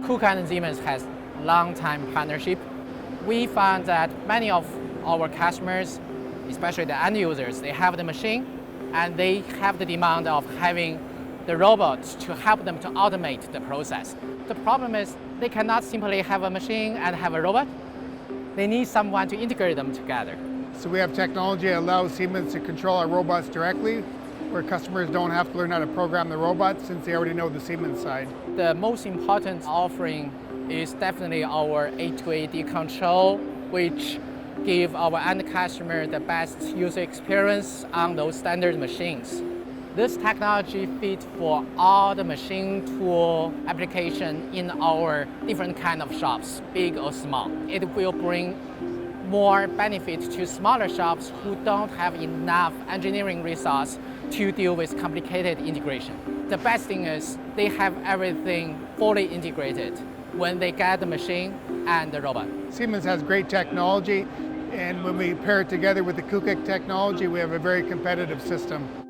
Kuka and Siemens has long-time partnership. We found that many of our customers, especially the end users, they have the machine and they have the demand of having the robots to help them to automate the process. The problem is they cannot simply have a machine and have a robot. They need someone to integrate them together. So we have technology that allows Siemens to control our robots directly, where customers don't have to learn how to program the robots since they already know the Siemens side. The most important offering is definitely our A2AD control, which give our end customer the best user experience on those standard machines. This technology fits for all the machine tool application in our different kind of shops, big or small. It will bring more benefit to smaller shops who don't have enough engineering resource to deal with complicated integration. The best thing is they have everything fully integrated when they get the machine and the robot. Siemens has great technology, and when we pair it together with the kuka technology, we have a very competitive system.